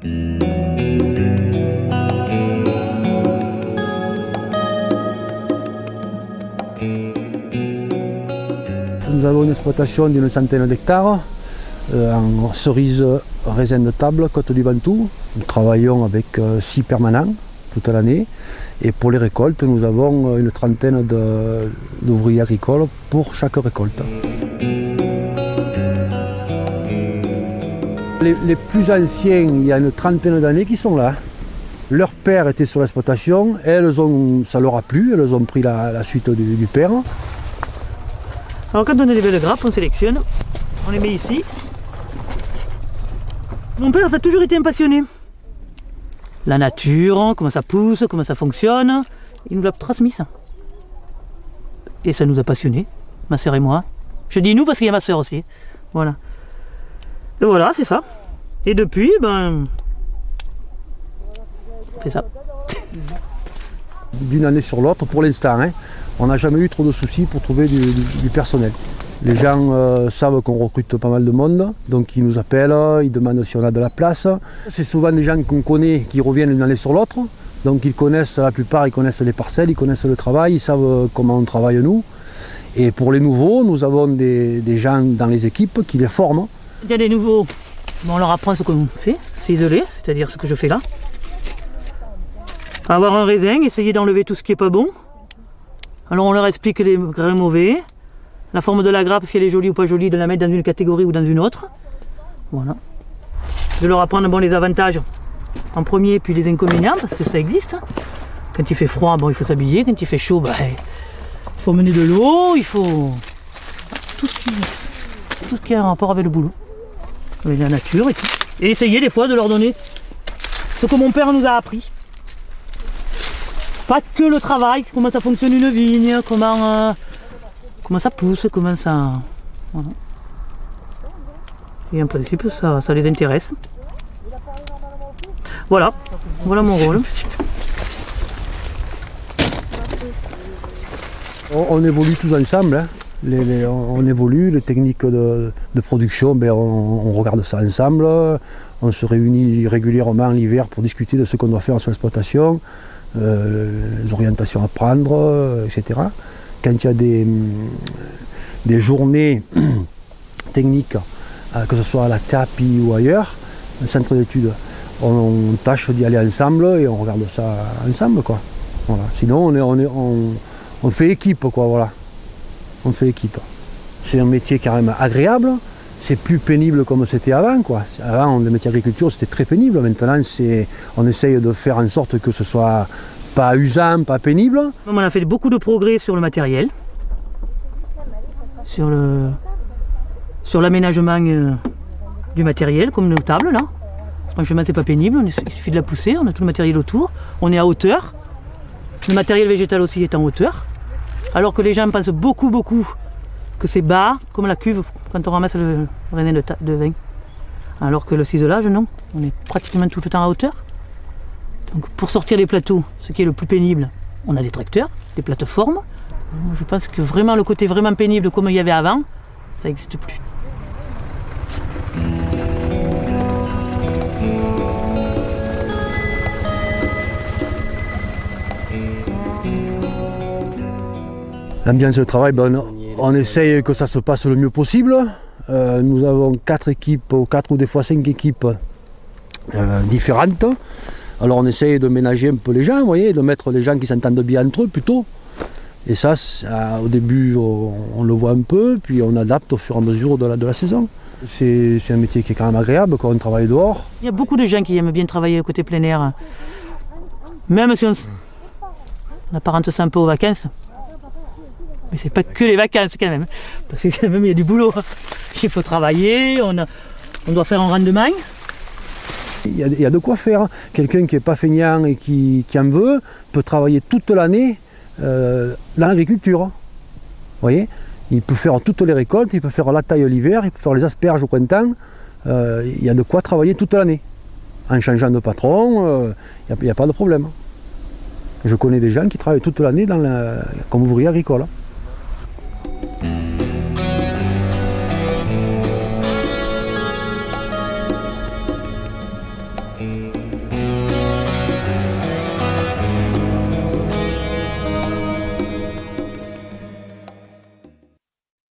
Nous avons une exploitation d'une centaine d'hectares en cerises, raisin de table, côte du Ventoux. Nous travaillons avec 6 permanents toute l'année et pour les récoltes, nous avons une trentaine d'ouvriers agricoles pour chaque récolte. Les plus anciens, il y a une trentaine d'années qui sont là. Leur père était sur l'exploitation, ça leur a plu, elles ont pris la suite du père. Alors quand on a des belles grappes, on sélectionne, on les met ici. Mon père, ça a toujours été un passionné. La nature, comment ça pousse, comment ça fonctionne, il nous l'a transmis ça. Et ça nous a passionnés, ma sœur et moi. Je dis nous parce qu'il y a ma sœur aussi. Voilà. Et voilà, c'est ça. Et depuis, on fait ça. D'une année sur l'autre, pour l'instant, on n'a jamais eu trop de soucis pour trouver du personnel. Les gens savent qu'on recrute pas mal de monde, donc ils nous appellent, ils demandent si on a de la place. C'est souvent des gens qu'on connaît qui reviennent d'une année sur l'autre, donc ils connaissent, la plupart ils connaissent les parcelles, ils connaissent le travail, ils savent comment on travaille nous. Et pour les nouveaux, nous avons des gens dans les équipes qui les forment. Il y a des nouveaux, on leur apprend ce qu'on fait, ciseler, c'est-à-dire ce que je fais là. Avoir un raisin, essayer d'enlever tout ce qui n'est pas bon. Alors on leur explique les grains mauvais, la forme de la grappe, si elle est jolie ou pas jolie, de la mettre dans une catégorie ou dans une autre. Voilà. De leur apprendre les avantages en premier, puis les inconvénients, parce que ça existe. Quand il fait froid, il faut s'habiller. Quand il fait chaud, il faut mener de l'eau, il faut tout ce qui a un rapport avec le boulot, avec la nature et tout. Et essayer des fois de leur donner ce que mon père nous a appris. Pas que le travail, comment ça fonctionne une vigne, comment ça pousse, comment ça... Voilà. Et en principe, ça les intéresse. Voilà mon rôle. On évolue tous ensemble, on évolue, les techniques de production, on regarde ça ensemble. On se réunit régulièrement l'hiver pour discuter de ce qu'on doit faire sur l'exploitation. Les orientations à prendre, etc. Quand il y a des journées techniques, que ce soit à la TAPI ou ailleurs, un centre d'études, on tâche d'y aller ensemble et on regarde ça ensemble, quoi. Voilà. Sinon on fait équipe, quoi, voilà. On fait équipe. C'est un métier quand même agréable. C'est plus pénible comme c'était avant, quoi. Avant, le métier d'agriculture, c'était très pénible. Maintenant, on essaye de faire en sorte que ce soit pas usant, pas pénible. On a fait beaucoup de progrès sur le matériel, sur l'aménagement du matériel, comme nos tables, là. Franchement, c'est pas pénible, il suffit de la pousser, on a tout le matériel autour. On est à hauteur. Le matériel végétal aussi est en hauteur. Alors que les gens pensent beaucoup que c'est bas, comme la cuve quand on ramasse le raisin de vin. Alors que le ciselage, non, on est pratiquement tout le temps à hauteur. Donc pour sortir les plateaux, ce qui est le plus pénible, on a des tracteurs, des plateformes. Je pense que vraiment le côté vraiment pénible comme il y avait avant, ça n'existe plus. L'ambiance de travail, on essaye que ça se passe le mieux possible. Nous avons 4 équipes, 4 ou des fois 5 équipes différentes. Alors on essaye de ménager un peu les gens, vous voyez, de mettre les gens qui s'entendent bien entre eux plutôt. Et ça, au début, on le voit un peu, puis on adapte au fur et à mesure de la saison. C'est un métier qui est quand même agréable, quand on travaille dehors. Il y a beaucoup de gens qui aiment bien travailler au côté plein air. Même si on apparente ça un peu aux vacances. Mais c'est pas que les vacances quand même. Parce que quand même il y a du boulot. Il faut travailler, on doit faire un rendement. Il y a de quoi faire. Quelqu'un qui n'est pas feignant et qui en veut peut travailler toute l'année dans l'agriculture. Vous voyez, il peut faire toutes les récoltes, il peut faire la taille l'hiver, il peut faire les asperges au printemps. Il y a de quoi travailler toute l'année. En changeant de patron, il n'y a pas de problème. Je connais des gens qui travaillent toute l'année comme ouvriers agricoles.